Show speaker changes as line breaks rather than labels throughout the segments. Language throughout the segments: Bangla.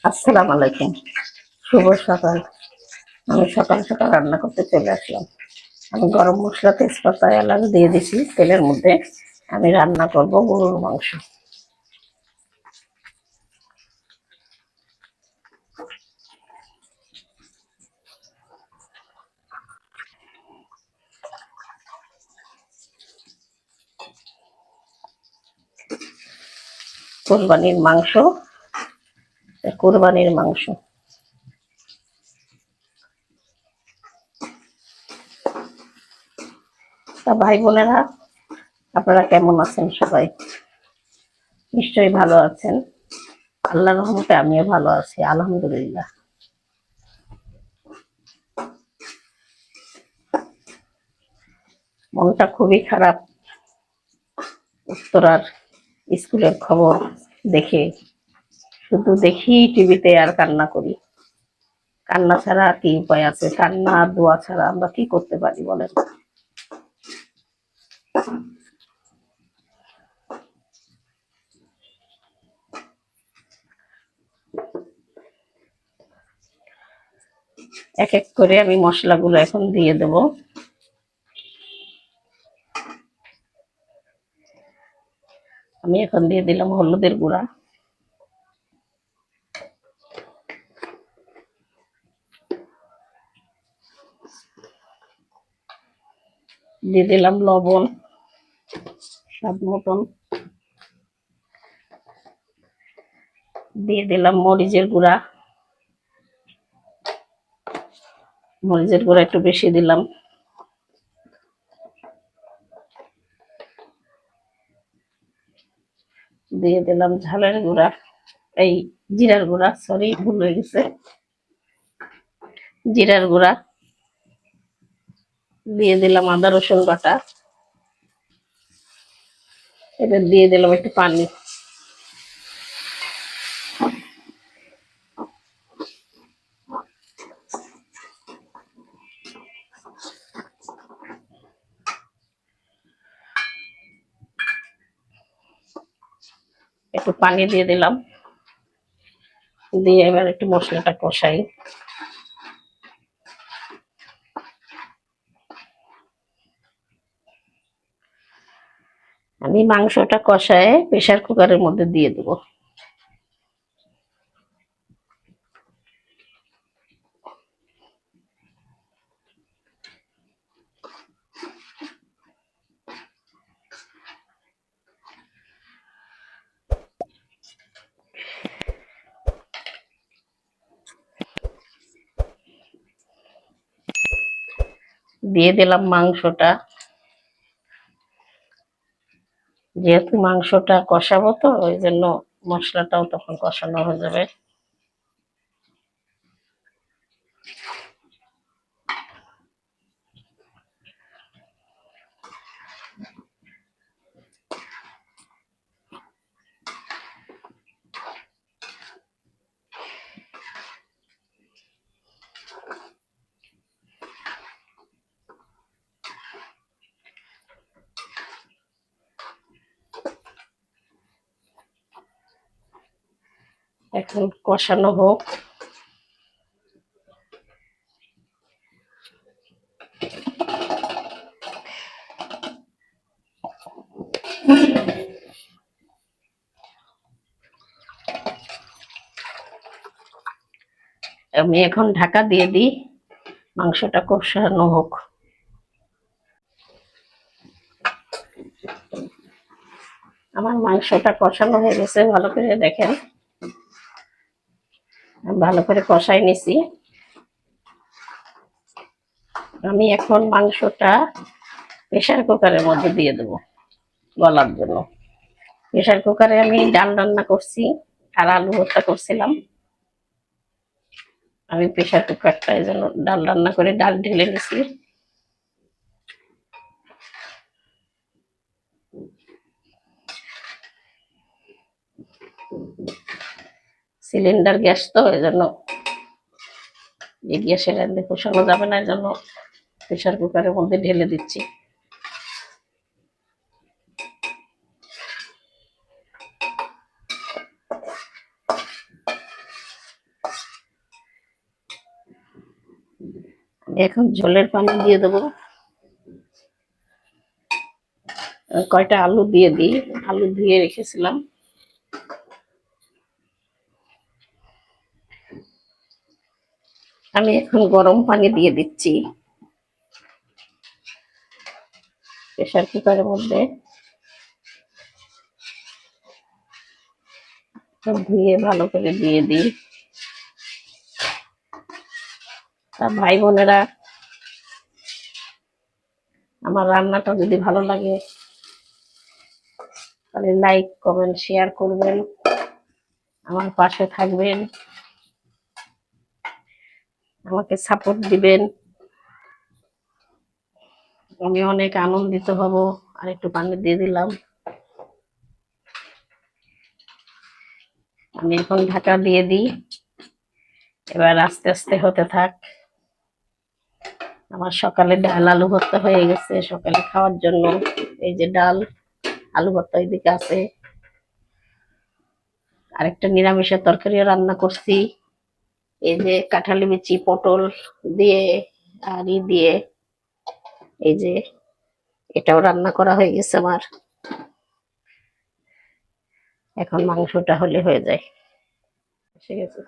আসসালামু আলাইকুম। শুভ সকাল। আমি সকাল সকাল রান্না করতে চলে আসলাম। আমি গরম মশলা তেজপাতা এলাচ দিয়ে দিছি তেলের মধ্যে। আমি রান্না করব গরুর মাংস। কোরবানির মাংস। কোরবানির মাংস। তা ভাই বোনেরা, আপনারা কেমন আছেন? সবাই নিশ্চয়ই ভালো আছেন। আল্লাহর রহমতে আমিও ভালো আছি, আলহামদুলিল্লাহ। মনটা খুবই খারাপ উত্তরার স্কুলের খবর দেখে। শুধু দেখি টিভিতে আর কান্না করি। কান্না ছাড়া কি উপায় আছে? কান্না আর দোয়া ছাড়া আমরা কি করতে পারি বলেন? এক এক করে আমি মশলাগুলো এখন দিয়ে দেব। আমি এখন দিয়ে দিলাম হলুদের গুঁড়া, দিয়ে দিলাম লবণ স্বাদ মতন, দিয়ে দিলাম মরিচের গুঁড়া। মরিচের গুঁড়া একটু বেশি দিলাম। দিয়ে দিলাম ঝালের গুঁড়া, এই জিরার গুঁড়া, সরি ভুল হয়ে গেছে, জিরার গুঁড়া। দিয়ে দিলাম আদা রসুন বাটা। এবার দিয়ে দিলাম একটু পানি। একটু পানি দিয়ে দিলাম, দিয়ে এবার একটু মশলাটা কষাই। আমি মাংসটা কষায় প্রেসার কুকারের মধ্যে দিয়ে দেবো। দিয়ে দিলাম মাংসটা। যেহেতু মাংসটা কষাবো তো ওই জন্য মশলাটাও তখন কষানো হয়ে যাবে। এখন কষানো হোক। আমি এখন ঢাকা দিয়ে দিই, মাংসটা কষানো হোক। আমার মাংসটা কষানো হয়ে গেছে, ভালো করে দেখেন। ভালো করে কষাই নিছি। আমি এখন মাংসটা প্রেসার কুকারের মধ্যে দিয়ে দেবো গলার জন্য। প্রেসার কুকারে আমি ডাল রান্না করছি আর আলু ভর্তা করছিলাম। আমি প্রেসার কুকারটা এই জন্য ডাল রান্না করে ডাল ঢেলে নিছি। সিলিন্ডার গ্যাস তো এই জন্য এই গ্যাসের রান্না কষানো যাবে না, এই জন্য প্রেসার কুকারের মধ্যে ঢেলে দিচ্ছি। এখন ঝোলের পানি দিয়ে দেবো। কয়টা আলু দিয়ে দিই, আলু ধুয়ে রেখেছিলাম। আমি এখন গরম পানি দিয়ে দিচ্ছি প্রেসার কুকারের মধ্যে। ধুয়ে ভালো করে দিয়ে দিই। ভাই বোনেরা, আমার রান্নাটা যদি ভালো লাগে তাহলে লাইক কমেন্ট শেয়ার করবেন, আমার পাশে থাকবেন, আমাকে সাপোর্ট দিবেন। আমি অনেক আনন্দিত হব। আর একটু পানি দিয়ে দিলাম। আমি এখন ঢাকা দিয়ে দিই। এবার আস্তে আস্তে হতে থাক। আমার সকালে ডাল আলু ভর্তা হয়ে গেছে সকালে খাওয়ার জন্য। এই যে ডাল আলু ভর্তা এদিকে আছে। আরেকটা নিরামিষের তরকারিও রান্না করছি। এই যে কাঁঠালি বিচি পটল দিয়ে আর দিয়ে এই যে এটাও রান্না করা হয়ে গেছে আমার। এখন মাংসটা হলে হয়ে যায়। ঠিক আছে,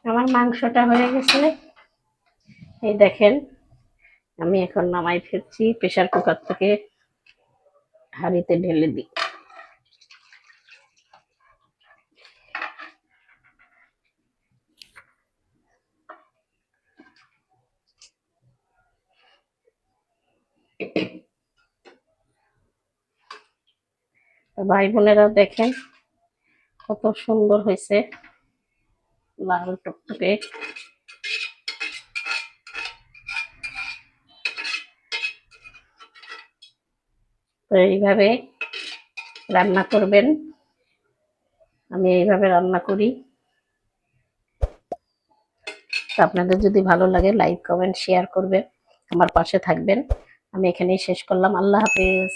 আমার মাংসটা হয়ে গেছে। এই দেখেন, আমি এখন নামাই ফেলছি প্রেসার কুকার থেকে, হাঁড়িতে ঢেলে দিই। ভাই বোনেরা দেখেন কত সুন্দর হয়েছে, লাল টকটকে। তো এইভাবে রান্না করবেন। আমি এইভাবে রান্না করি। তো আপনাদের যদি ভালো লাগে লাইক কমেন্ট শেয়ার করবেন, আমার পাশে থাকবেন। আমি এখানেই শেষ করলাম। আল্লাহ হাফেজ।